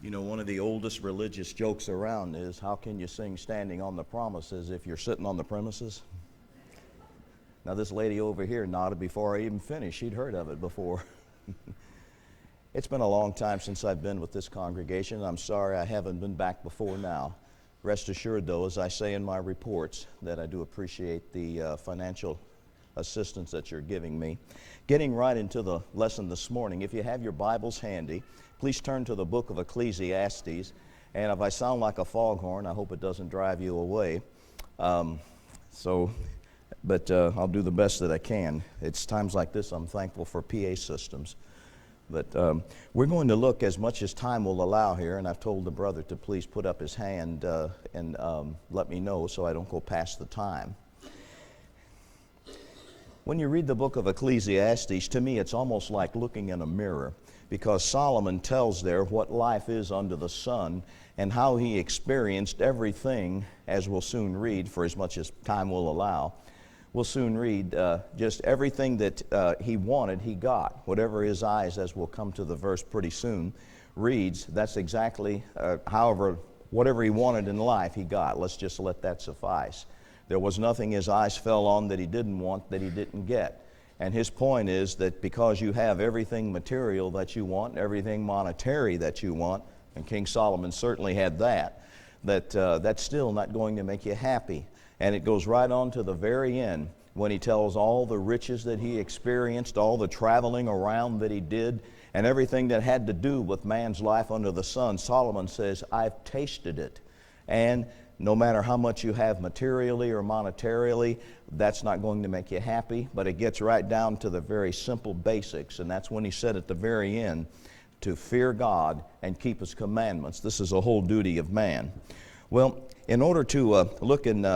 You know, one of the oldest religious jokes around is, how can you sing standing on the promises if you're sitting on the premises? Now, this lady over here nodded before I even finished. She'd heard of it before. It's been a long time since I've been with this congregation. I'm sorry I haven't been back before now. Rest assured, though, as I say in my reports, that I do appreciate the financial assistance that you're giving me. Getting right into the lesson this morning, if you have your Bibles handy, please turn to the book of Ecclesiastes. And if I sound like a foghorn, I hope it doesn't drive you away. But I'll do the best that I can. It's times like this I'm thankful for PA systems. But we're going to look as much as time will allow here, and I've told the brother to please put up his hand and let me know so I don't go past the time. When you read the book of Ecclesiastes, to me it's almost like looking in a mirror, because Solomon tells there what life is under the sun and how he experienced everything, as we'll soon read, for as much as time will allow. We'll soon read just everything that he wanted, he got. Whatever his eyes, as we'll come to the verse pretty soon, reads, that's exactly, whatever he wanted in life, he got. Let's just let that suffice. There was nothing his eyes fell on that he didn't want, that he didn't get. And his point is that because you have everything material that you want, everything monetary that you want, and King Solomon certainly had that's still not going to make you happy. And it goes right on to the very end when he tells all the riches that he experienced, all the traveling around that he did, and everything that had to do with man's life under the sun. Solomon says, I've tasted it. And no matter how much you have materially or monetarily, that's not going to make you happy. But it gets right down to the very simple basics. And that's when he said at the very end, to fear God and keep His commandments. This is a whole duty of man. Well, in order to look and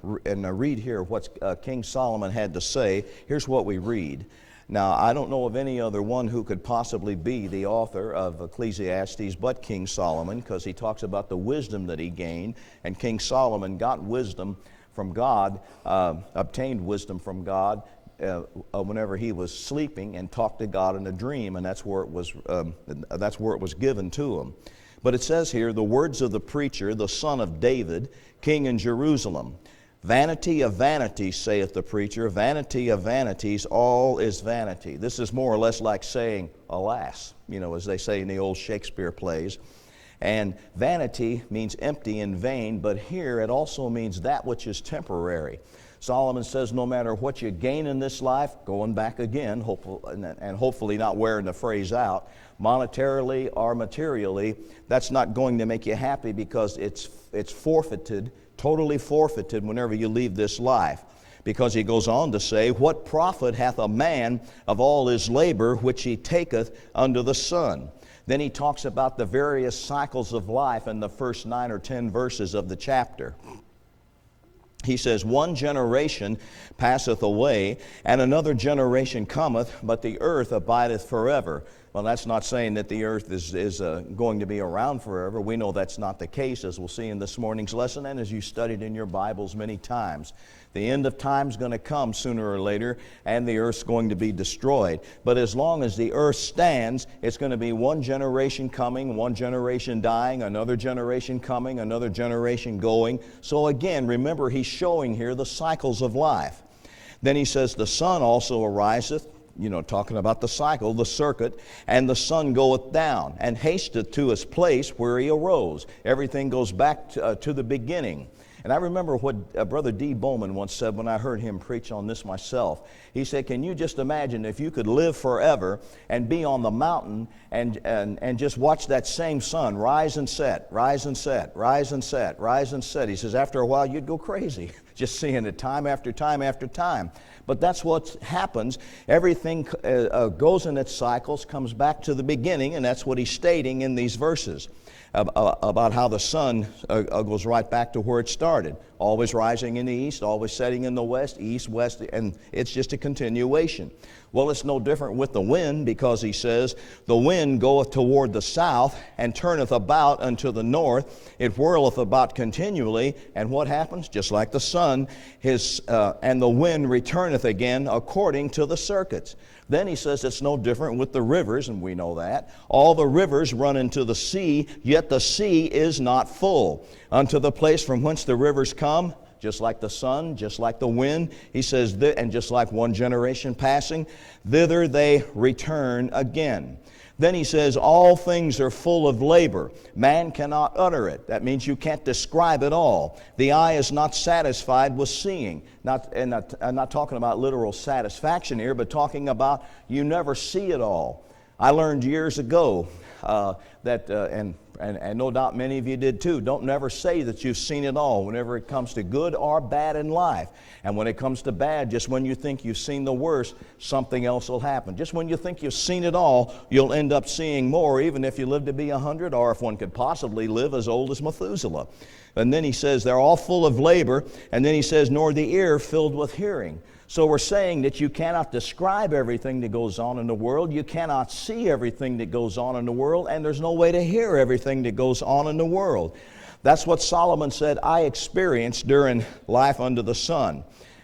read here what King Solomon had to say, here's what we read. Now, I don't know of any other one who could possibly be the author of Ecclesiastes but King Solomon, because he talks about the wisdom that he gained, and King Solomon got wisdom from God, obtained wisdom from God whenever he was sleeping, and talked to God in a dream, and that's where it was given to him. But it says here, the words of the preacher, the son of David, king in Jerusalem. Vanity of vanities, saith the preacher, vanity of vanities, all is vanity. This is more or less like saying, alas, as they say in the old Shakespeare plays. And vanity means empty and vain, but here it also means that which is temporary. Solomon says no matter what you gain in this life, going back again, hopefully not wearing the phrase out, monetarily or materially, that's not going to make you happy, because it's forfeited, totally forfeited whenever you leave this life. Because he goes on to say, what profit hath a man of all his labor which he taketh under the sun? Then he talks about the various cycles of life in the first 9 or 10 verses of the chapter. He says, one generation passeth away, and another generation cometh, but the earth abideth forever. Well, that's not saying that the earth is going to be around forever. We know that's not the case, as we'll see in this morning's lesson, and as you studied in your Bibles many times. The end of time's going to come sooner or later, and the earth's going to be destroyed. But as long as the earth stands, it's going to be one generation coming, one generation dying, another generation coming, another generation going. So again, remember, he's showing here the cycles of life. Then he says, the sun also ariseth, talking about the cycle, the circuit, and the sun goeth down, and hasteth to his place where he arose. Everything goes back to the beginning. And I remember what Brother D. Bowman once said when I heard him preach on this myself. He said, can you just imagine if you could live forever and be on the mountain and just watch that same sun rise and set, rise and set, rise and set, rise and set. He says, after a while you'd go crazy just seeing it time after time after time. But that's what happens. Everything goes in its cycles, comes back to the beginning, and that's what he's stating in these verses about how the sun goes right back to where it started. Always rising in the east, always setting in the west, east, west, and it's just a continuation. Well, it's no different with the wind, because he says, the wind goeth toward the south, and turneth about unto the north. It whirleth about continually, and what happens? Just like the sun, sun, and the wind returneth again according to the circuits. Then he says it's no different with the rivers, and we know that. All the rivers run into the sea, yet the sea is not full. Unto the place from whence the rivers come, just like the sun, just like the wind, he says, and just like one generation passing, thither they return again. Then he says, all things are full of labor. Man cannot utter it. That means you can't describe it all. The eye is not satisfied with seeing. I'm not talking about literal satisfaction here, but talking about you never see it all. I learned years ago and no doubt many of you did too, don't never say that you've seen it all whenever it comes to good or bad in life. And when it comes to bad, just when you think you've seen the worst, something else will happen. Just when you think you've seen it all, you'll end up seeing more, even if you live to be 100, or if one could possibly live as old as Methuselah. And then he says, they're all full of labor, and then he says, nor the ear filled with hearing. So we're saying that you cannot describe everything that goes on in the world, you cannot see everything that goes on in the world, and there's no way to hear everything that goes on in the world. That's what Solomon said, I experienced during life under the sun.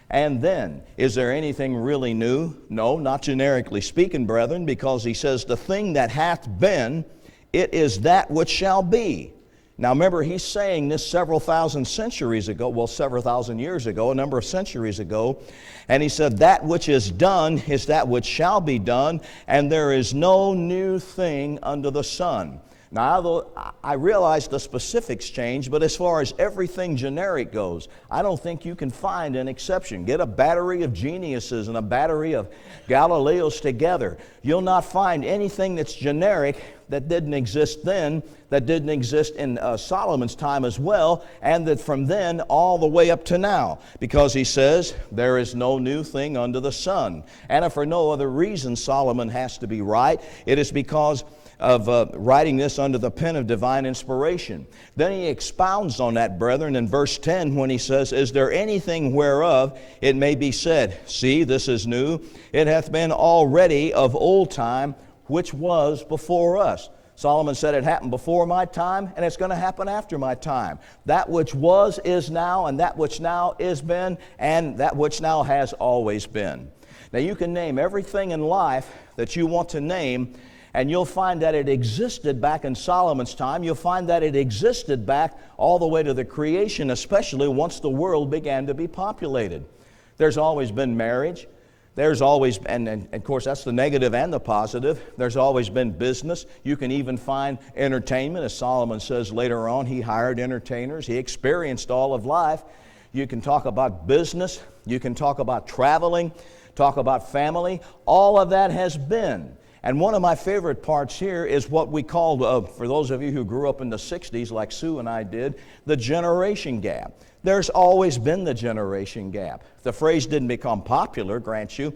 And then, is there anything really new? No, not generically speaking, brethren, because he says, the thing that hath been, it is that which shall be. Now remember, he's saying this several thousand centuries ago, well, several thousand years ago, a number of centuries ago, and he said, that which is done is that which shall be done, and there is no new thing under the sun. Now, I realize the specifics change, but as far as everything generic goes, I don't think you can find an exception. Get a battery of geniuses and a battery of Galileos together. You'll not find anything that's generic that didn't exist then, that didn't exist in Solomon's time as well, and that from then all the way up to now. Because he says, there is no new thing under the sun. And if for no other reason Solomon has to be right, it is because of writing this under the pen of divine inspiration. Then he expounds on that, brethren, in verse 10 when he says, is there anything whereof it may be said, see, this is new, it hath been already of old time, which was before us. Solomon said it happened before my time, and it's going to happen after my time. That which was is now, and that which now is been, and that which now has always been. Now you can name everything in life that you want to name, and you'll find that it existed back in Solomon's time. You'll find that it existed back all the way to the creation, especially once the world began to be populated. There's always been marriage. There's always, and of course that's the negative and the positive. There's always been business. You can even find entertainment. As Solomon says later on, he hired entertainers. He experienced all of life. You can talk about business. You can talk about traveling, talk about family. All of that has been. And one of my favorite parts here is what we call, for those of you who grew up in the 60s like Sue and I did, the generation gap. There's always been the generation gap. The phrase didn't become popular, grant you,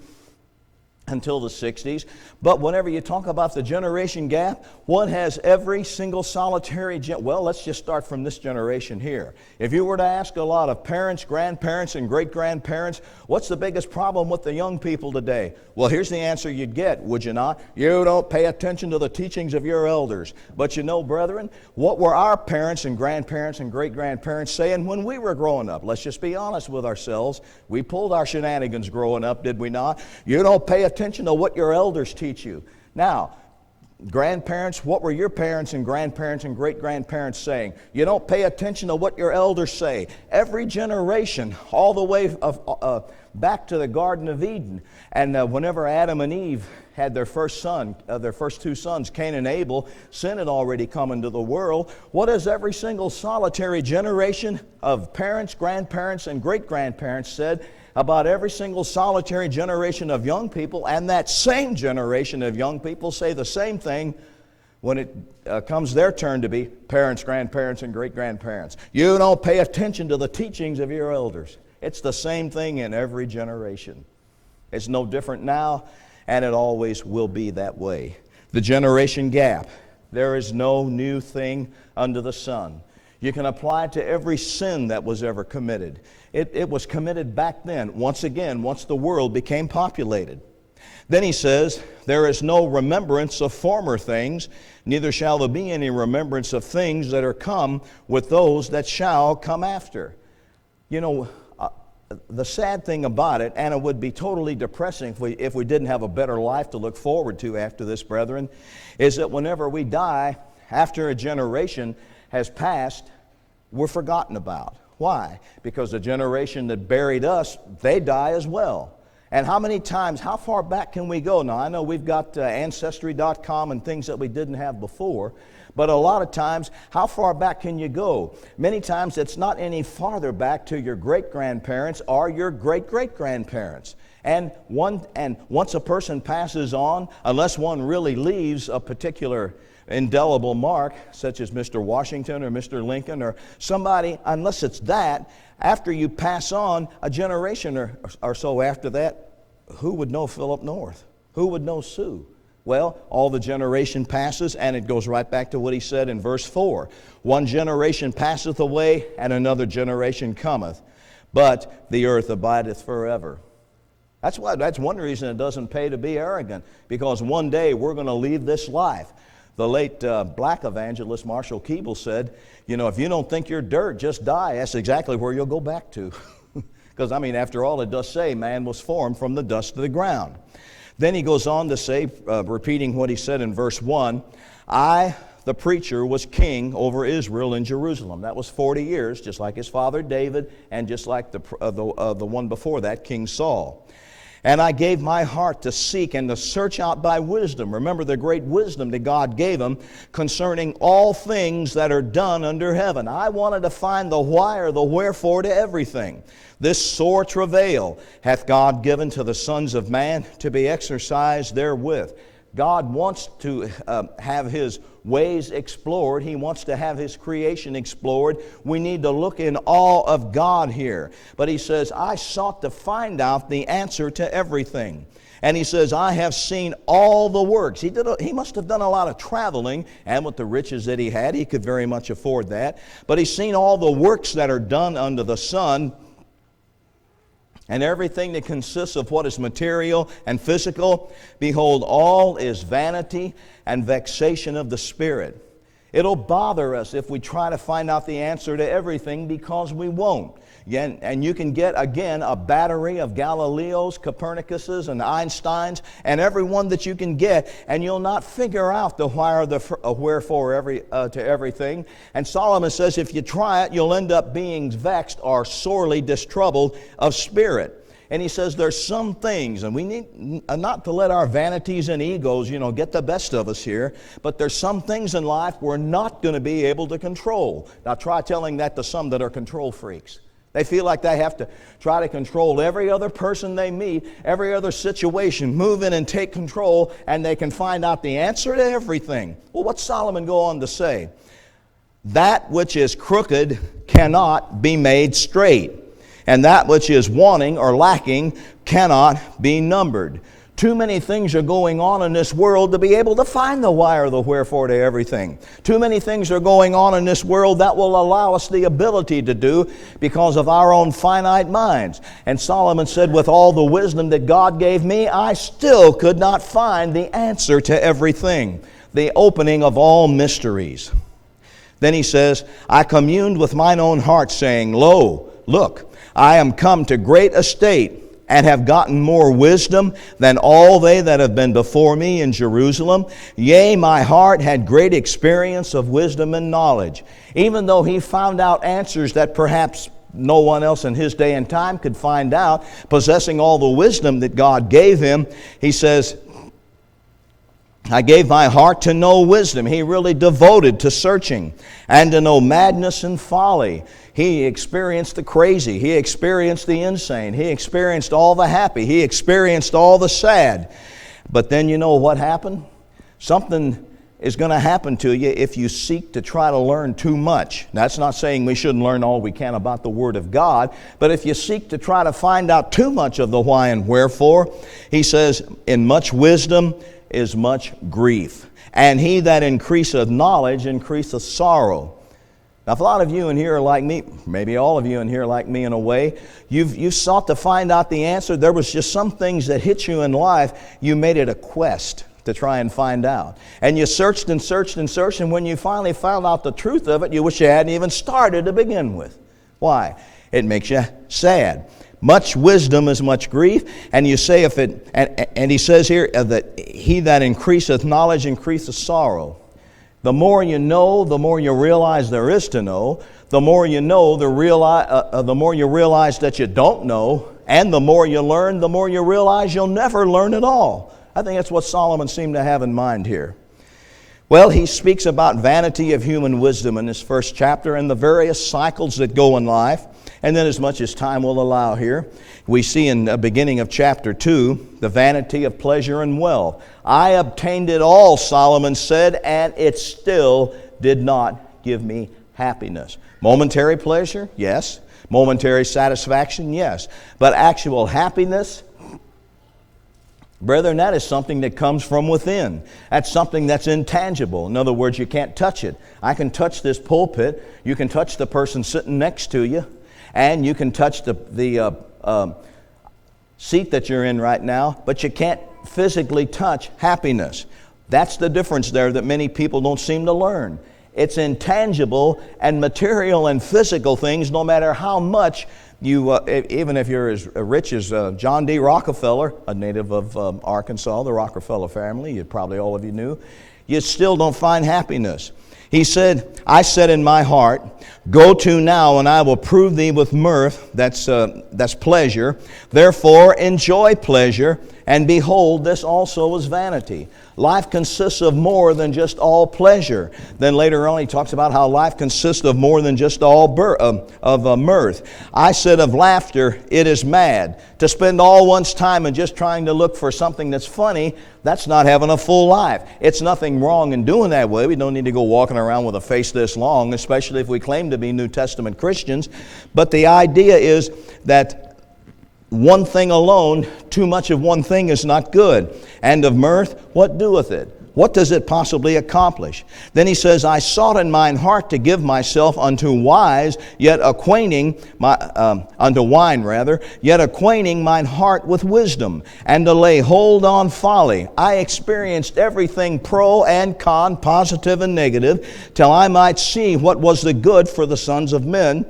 until the 60s. But whenever you talk about the generation gap, one has every single solitary, well, let's just start from this generation here. If you were to ask a lot of parents, grandparents, and great-grandparents, what's the biggest problem with the young people today? Well, here's the answer you'd get, would you not? You don't pay attention to the teachings of your elders. But you know, brethren, what were our parents and grandparents and great-grandparents saying when we were growing up? Let's just be honest with ourselves. We pulled our shenanigans growing up, did we not? You don't pay attention to what your elders teach you. Now, grandparents, what were your parents and grandparents and great-grandparents saying? You don't pay attention to what your elders say. Every generation, all the way back to the Garden of Eden, and whenever Adam and Eve had their first son, their first two sons, Cain and Abel, sin had already come into the world. What has every single solitary generation of parents, grandparents, and great-grandparents said about every single solitary generation of young people? And that same generation of young people say the same thing when it comes their turn to be parents, grandparents, and great-grandparents. You don't pay attention to the teachings of your elders. It's the same thing in every generation. It's no different now, and it always will be that way. The generation gap. There is no new thing under the sun. You can apply it to every sin that was ever committed. It was committed back then, once again, once the world became populated. Then he says, there is no remembrance of former things, neither shall there be any remembrance of things that are come with those that shall come after. You know, the sad thing about it, and it would be totally depressing if we didn't have a better life to look forward to after this, brethren, is that whenever we die, after a generation has passed, we're forgotten about. Why? Because the generation that buried us, they die as well. And how many times, how far back can we go? Now, I know we've got Ancestry.com and things that we didn't have before, but a lot of times, how far back can you go? Many times, it's not any farther back to your great-grandparents or your great-great-grandparents. And once a person passes on, unless one really leaves a particular indelible mark, such as Mr. Washington or Mr. Lincoln or somebody, unless it's that, after you pass on a generation or so after that, who would know Philip North? Who would know Sue? Well, all the generation passes, and it goes right back to what he said in verse 4. One generation passeth away, and another generation cometh, but the earth abideth forever. That's one reason it doesn't pay to be arrogant, because one day we're going to leave this life. The late black evangelist Marshall Keeble said, if you don't think you're dirt, just die. That's exactly where you'll go back to. Because, after all, it does say man was formed from the dust of the ground. Then he goes on to say, repeating what he said in verse 1, I, the preacher, was king over Israel in Jerusalem. That was 40 years, just like his father David, and just like the one before that, King Saul. And I gave my heart to seek and to search out by wisdom. Remember the great wisdom that God gave him concerning all things that are done under heaven. I wanted to find the why or the wherefore to everything. This sore travail hath God given to the sons of man to be exercised therewith. God wants to have His ways explored. He wants to have His creation explored. We need to look in awe of God here. But He says, I sought to find out the answer to everything. And He says, I have seen all the works. He must have done a lot of traveling, and with the riches that he had, he could very much afford that. But He's seen all the works that are done under the sun, and everything that consists of what is material and physical. Behold, all is vanity and vexation of the spirit. It'll bother us if we try to find out the answer to everything, because we won't. And you can get, again, a battery of Galileos, Copernicuses, and Einsteins, and everyone that you can get, and you'll not figure out the why or the wherefore to everything. And Solomon says if you try it, you'll end up being vexed or sorely distroubled of spirit. And he says there's some things, and we need not to let our vanities and egos, get the best of us here, but there's some things in life we're not going to be able to control. Now try telling that to some that are control freaks. They feel like they have to try to control every other person they meet, every other situation, move in and take control, and they can find out the answer to everything. Well, what's Solomon go on to say? That which is crooked cannot be made straight, and that which is wanting or lacking cannot be numbered. Too many things are going on in this world to be able to find the why or the wherefore to everything. Too many things are going on in this world that will allow us the ability to do because of our own finite minds. And Solomon said, with all the wisdom that God gave me, I still could not find the answer to everything, the opening of all mysteries. Then he says, I communed with mine own heart, saying, Lo, look, I am come to great estate, and have gotten more wisdom than all they that have been before me in Jerusalem. Yea, my heart had great experience of wisdom and knowledge. Even though he found out answers that perhaps no one else in his day and time could find out, possessing all the wisdom that God gave him, he says, I gave my heart to know wisdom. He really devoted to searching and to know madness and folly. He experienced the crazy. He experienced the insane. He experienced all the happy. He experienced all the sad. But then you know what happened? Something is going to happen to you if you seek to try to learn too much. That's not saying we shouldn't learn all we can about the Word of God, but if you seek to try to find out too much of the why and wherefore, he says, in much wisdom is much grief, and he that increaseth knowledge increaseth sorrow. Now, if a lot of you in here are like me, maybe all of you in here are like me in a way, you've sought to find out the answer. There was just some things that hit you in life, you made it a quest to try and find out. And you searched and searched and searched, and when you finally found out the truth of it, you wish you hadn't even started to begin with. Why? It makes you sad. Much wisdom is much grief. And you say and he says here that he that increaseth knowledge increaseth sorrow. The more you know, the more you realize there is to know. The more you know, the more you realize that you don't know. And the more you learn, the more you realize you'll never learn at all. I think that's what Solomon seemed to have in mind here. Well, he speaks about vanity of human wisdom in this first chapter and the various cycles that go in life. And then, as much as time will allow here, we see in the beginning of chapter 2, the vanity of pleasure and wealth. I obtained it all, Solomon said, and it still did not give me happiness. Momentary pleasure? Yes. Momentary satisfaction? Yes. But actual happiness? Brethren, that is something that comes from within. That's something that's intangible. In other words, you can't touch it. I can touch this pulpit. You can touch the person sitting next to you. And you can touch the seat that you're in right now. But you can't physically touch happiness. That's the difference there that many people don't seem to learn. It's intangible and material and physical things, no matter how much you, even if you're as rich as John D. Rockefeller, a native of Arkansas, the Rockefeller family, probably all of you knew, you still don't find happiness. He said, I said in my heart, go to now and I will prove thee with mirth, that's pleasure. Therefore enjoy pleasure, and behold, this also is vanity. Life consists of more than just all pleasure. Then later on he talks about how life consists of more than just all mirth. I said of laughter, it is mad. To spend all one's time in just trying to look for something that's funny, that's not having a full life. It's nothing wrong in doing that way. We don't need to go walking around with a face this long, especially if we claim to be New Testament Christians. But the idea is that one thing alone, too much of one thing is not good. And of mirth, what doeth it? What does it possibly accomplish? Then he says, I sought in mine heart to give myself unto wise, yet acquainting unto wine rather, yet acquainting mine heart with wisdom, and to lay hold on folly. I experienced everything pro and con, positive and negative, till I might see what was the good for the sons of men,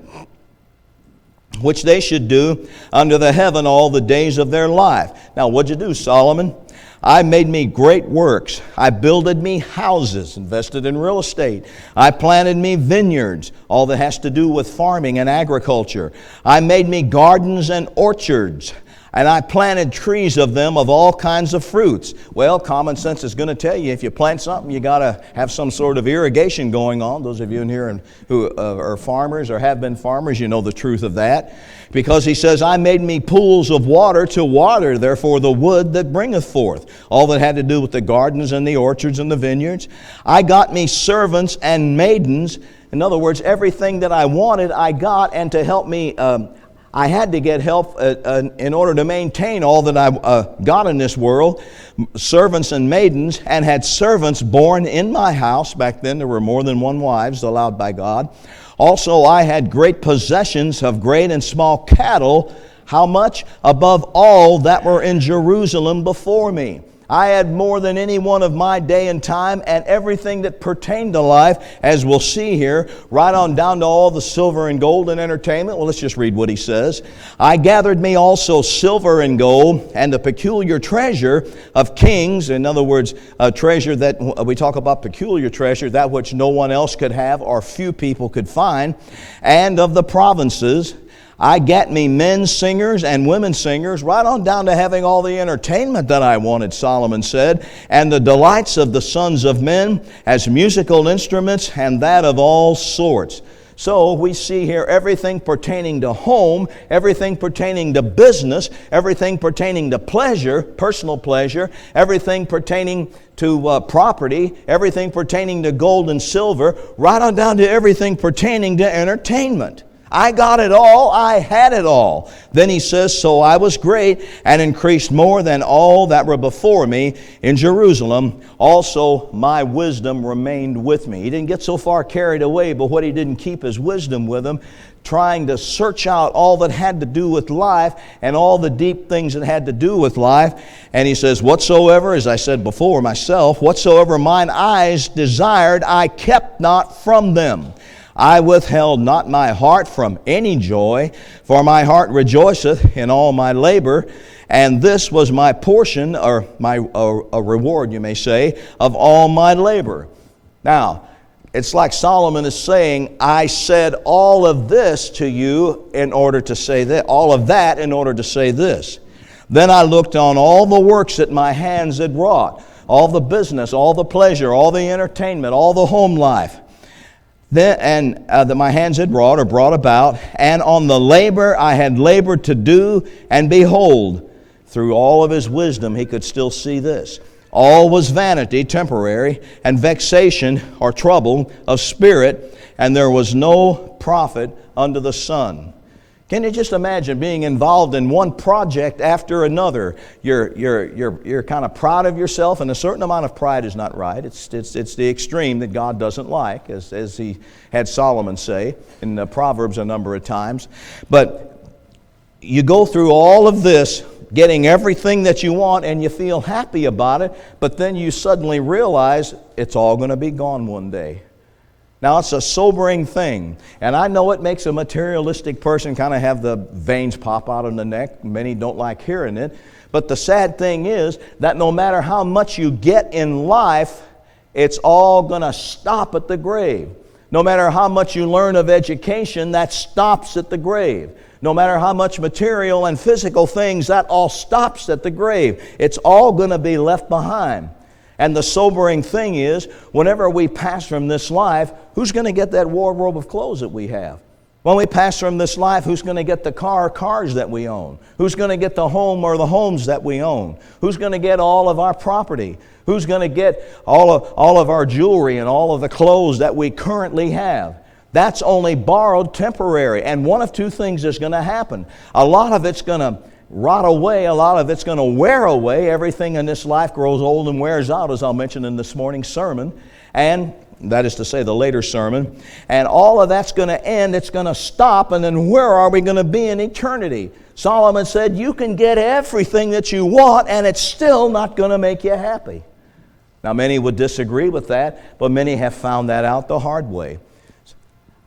which they should do under the heaven all the days of their life. Now, what'd you do, Solomon? I made me great works. I builded me houses, invested in real estate. I planted me vineyards, all that has to do with farming and agriculture. I made me gardens and orchards, and I planted trees of them of all kinds of fruits. Well, common sense is going to tell you if you plant something, you got to have some sort of irrigation going on. Those of you in here who are farmers or have been farmers, you know the truth of that. Because he says, I made me pools of water to water, therefore the wood that bringeth forth. All that had to do with the gardens and the orchards and the vineyards. I got me servants and maidens. In other words, everything that I wanted, I got, and to help me, I had to get help in order to maintain all that I got in this world. Servants and maidens, and had servants born in my house. Back then there were more than one wives allowed by God. Also I had great possessions of great and small cattle. How much? Above all that were in Jerusalem before me. I had more than any one of my day and time, and everything that pertained to life, as we'll see here, right on down to all the silver and gold and entertainment. Well, let's just read what he says. I gathered me also silver and gold, and the peculiar treasure of kings. In other words, a treasure that we talk about peculiar treasure, that which no one else could have or few people could find, and of the provinces. I got me men singers and women singers, right on down to having all the entertainment that I wanted, Solomon said, and the delights of the sons of men as musical instruments, and that of all sorts. So we see here everything pertaining to home, everything pertaining to business, everything pertaining to pleasure, personal pleasure, everything pertaining to property, everything pertaining to gold and silver, right on down to everything pertaining to entertainment. I got it all, I had it all. Then he says, so I was great and increased more than all that were before me in Jerusalem. Also my wisdom remained with me. He didn't get so far carried away, but what he didn't keep his wisdom with him, trying to search out all that had to do with life and all the deep things that had to do with life. And he says, whatsoever, as I said before myself, whatsoever mine eyes desired, I kept not from them. I withheld not my heart from any joy, for my heart rejoiceth in all my labor, and this was my portion, or a reward, you may say, of all my labor. Now, it's like Solomon is saying, I said all of this to you in order to say that, all of that in order to say this. Then I looked on all the works that my hands had wrought, all the business, all the pleasure, all the entertainment, all the home life, that my hands had wrought or brought about, and on the labor I had labored to do, and behold, through all of his wisdom he could still see this. All was vanity, temporary, and vexation or trouble of spirit, and there was no profit under the sun. Can you just imagine being involved in one project after another? You're kind of proud of yourself, and a certain amount of pride is not right. It's the extreme that God doesn't like, as he had Solomon say in the Proverbs a number of times. But you go through all of this, getting everything that you want, and you feel happy about it, but then you suddenly realize it's all going to be gone one day. Now, it's a sobering thing, and I know it makes a materialistic person kind of have the veins pop out of the neck. Many don't like hearing it, but the sad thing is that no matter how much you get in life, it's all going to stop at the grave. No matter how much you learn of education, that stops at the grave. No matter how much material and physical things, that all stops at the grave. It's all going to be left behind. And the sobering thing is, whenever we pass from this life, who's going to get that wardrobe of clothes that we have? When we pass from this life, who's going to get the cars that we own? Who's going to get the home or the homes that we own? Who's going to get all of our property? Who's going to get all of our jewelry and all of the clothes that we currently have? That's only borrowed, temporary. And one of two things is going to happen. A lot of it's going to rot away. A lot of it's going to wear away. Everything in this life grows old and wears out, as I'll mention in this morning's sermon. And that is to say, the later sermon. And all of that's going to end. It's going to stop. And then where are we going to be in eternity? Solomon said, you can get everything that you want, and it's still not going to make you happy. Now, many would disagree with that, but many have found that out the hard way.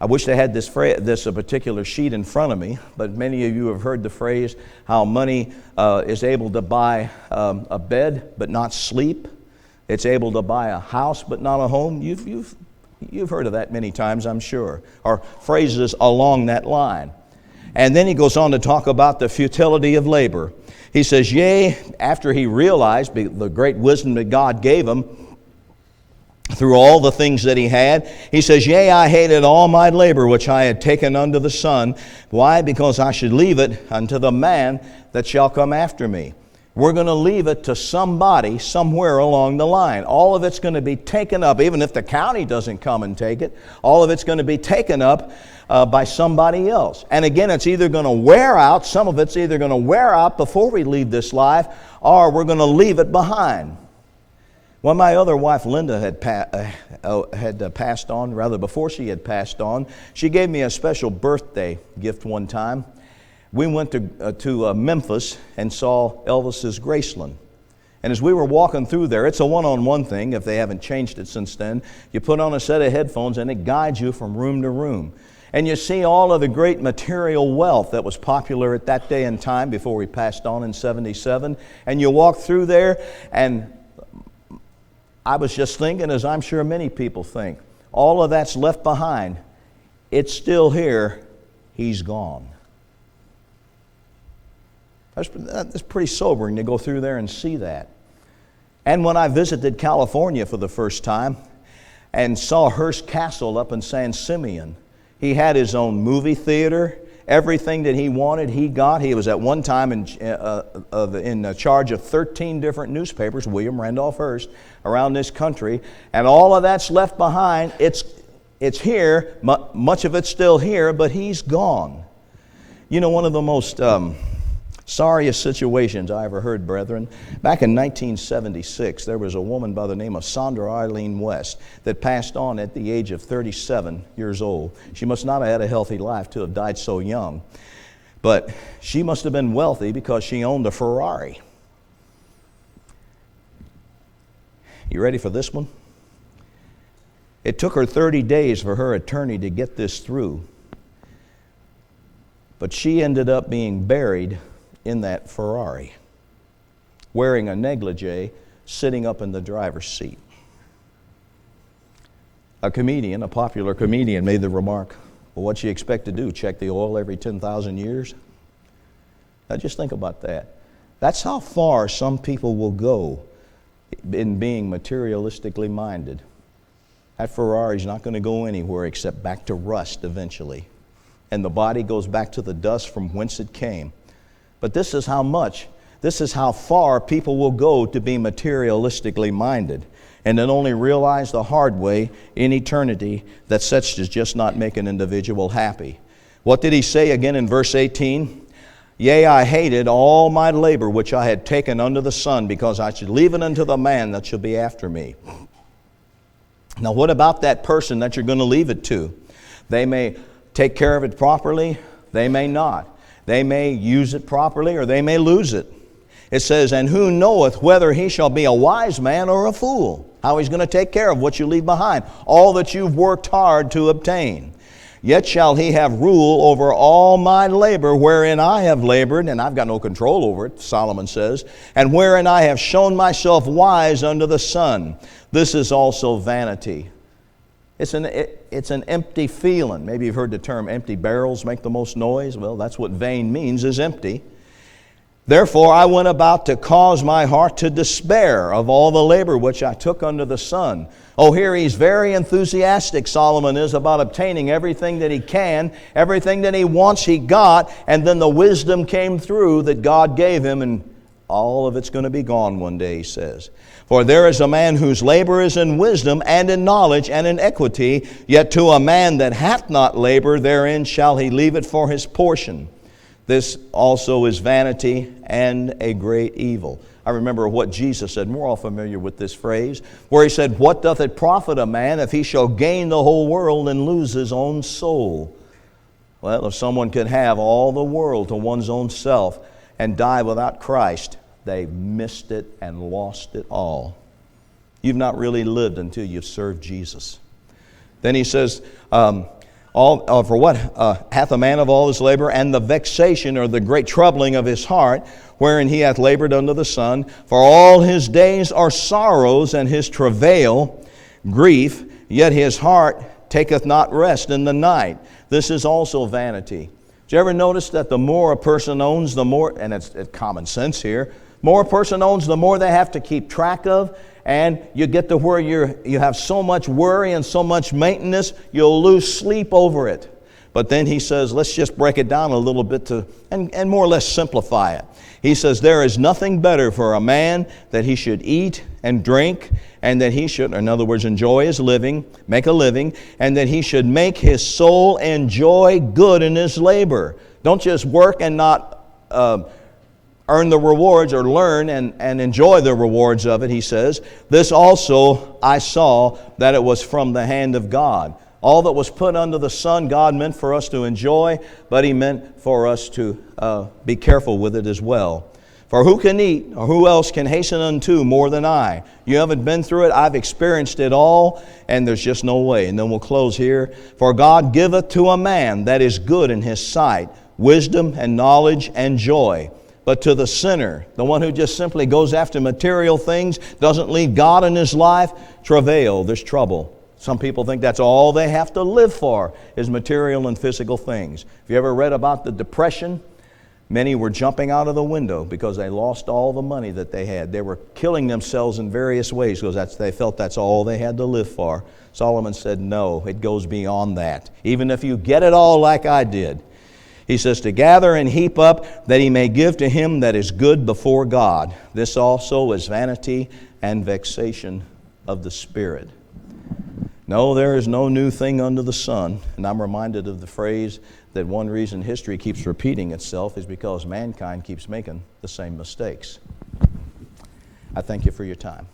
I wish I had this particular sheet in front of me, but many of you have heard the phrase how money is able to buy a bed but not sleep. It's able to buy a house but not a home. You've heard of that many times, I'm sure, or phrases along that line. And then he goes on to talk about the futility of labor. He says, yea, after he realized the great wisdom that God gave him, through all the things that he had, he says, yea, I hated all my labor which I had taken under the sun. Why? Because I should leave it unto the man that shall come after me. We're going to leave it to somebody somewhere along the line. All of it's going to be taken up, even if the county doesn't come and take it. All of it's going to be taken up by somebody else. And again, it's either going to wear out, some of it's either going to wear out before we leave this life, or we're going to leave it behind. When my other wife, Linda, had passed on, rather before she had passed on, she gave me a special birthday gift one time. We went to Memphis and saw Elvis's Graceland. And as we were walking through there, it's a one-on-one thing, if they haven't changed it since then. You put on a set of headphones and it guides you from room to room. And you see all of the great material wealth that was popular at that day and time before we passed on in 77. And you walk through there, and I was just thinking, as I'm sure many people think, all of that's left behind. It's still here. He's gone. That's pretty sobering to go through there and see that. And when I visited California for the first time and saw Hearst Castle up in San Simeon, he had his own movie theater. Everything that he wanted, he got. He was at one time in charge of 13 different newspapers, William Randolph Hearst, around this country. And all of that's left behind. It's here. Much of it's still here, but he's gone. You know, one of the most sorriest situations I ever heard, brethren, back in 1976, there was a woman by the name of Sandra Eileen West that passed on at the age of 37 years old. She must not have had a healthy life to have died so young, but she must have been wealthy because she owned a Ferrari. You ready for this one? It took her 30 days for her attorney to get this through. But she ended up being buried in that Ferrari, wearing a negligee, sitting up in the driver's seat. A comedian, a popular comedian, made the remark, well, what's she expect to do, check the oil every 10,000 years? Now just think about that. That's how far some people will go in being materialistically minded. That Ferrari's not going to go anywhere except back to rust eventually. And the body goes back to the dust from whence it came. But this is how far people will go to be materialistically minded, and then only realize the hard way in eternity that such does just not make an individual happy. What did he say again in verse 18? Yea, I hated all my labor which I had taken under the sun, because I should leave it unto the man that shall be after me. Now what about that person that you're going to leave it to? They may take care of it properly, they may not. They may use it properly, or they may lose it. It says, and who knoweth whether he shall be a wise man or a fool? How he's going to take care of what you leave behind, all that you've worked hard to obtain. Yet shall he have rule over all my labor wherein I have labored, and I've got no control over it, Solomon says, and wherein I have shown myself wise under the sun. This is also vanity. It's an empty feeling. Maybe you've heard the term empty barrels make the most noise. Well, that's what vain means, is empty. Therefore I went about to cause my heart to despair of all the labor which I took under the sun. Oh, here he's very enthusiastic, Solomon is, about obtaining everything that he can, everything that he wants he got, and then the wisdom came through that God gave him, and all of it's going to be gone one day, he says. For there is a man whose labor is in wisdom and in knowledge and in equity, yet to a man that hath not labor, therein shall he leave it for his portion. This also is vanity and a great evil. I remember what Jesus said. We're all familiar with this phrase, where he said, what doth it profit a man if he shall gain the whole world and lose his own soul? Well, if someone could have all the world to one's own self and die without Christ, they missed it and lost it all. You've not really lived until you've served Jesus. Then he says, for what hath a man of all his labor, and the vexation, or the great troubling of his heart, wherein he hath labored under the sun? For all his days are sorrows, and his travail grief, yet his heart taketh not rest in the night. This is also vanity. Did you ever notice that the more a person owns, the more, and it's common sense here, more a person owns, the more they have to keep track of, and you get to where you have so much worry and so much maintenance, you'll lose sleep over it. But then he says, let's just break it down a little bit and more or less simplify it. He says, there is nothing better for a man that he should eat and drink, and that he should, in other words, enjoy his living, make a living, and that he should make his soul enjoy good in his labor. Don't just work and not earn the rewards, or learn and enjoy the rewards of it, he says. This also I saw, that it was from the hand of God. All that was put under the sun, God meant for us to enjoy, but He meant for us to be careful with it as well. For who can eat, or who else can hasten unto more than I? You haven't been through it, I've experienced it all, and there's just no way. And then we'll close here. For God giveth to a man that is good in His sight, wisdom and knowledge and joy. But to the sinner, the one who just simply goes after material things, doesn't leave God in his life, travail, there's trouble. Some people think that's all they have to live for, is material and physical things. Have you ever read about the Depression? Many were jumping out of the window because they lost all the money that they had. They were killing themselves in various ways because they felt that's all they had to live for. Solomon said, no, it goes beyond that. Even if you get it all like I did. He says, to gather and heap up, that he may give to him that is good before God. This also is vanity and vexation of the spirit. No, there is no new thing under the sun. And I'm reminded of the phrase that one reason history keeps repeating itself is because mankind keeps making the same mistakes. I thank you for your time.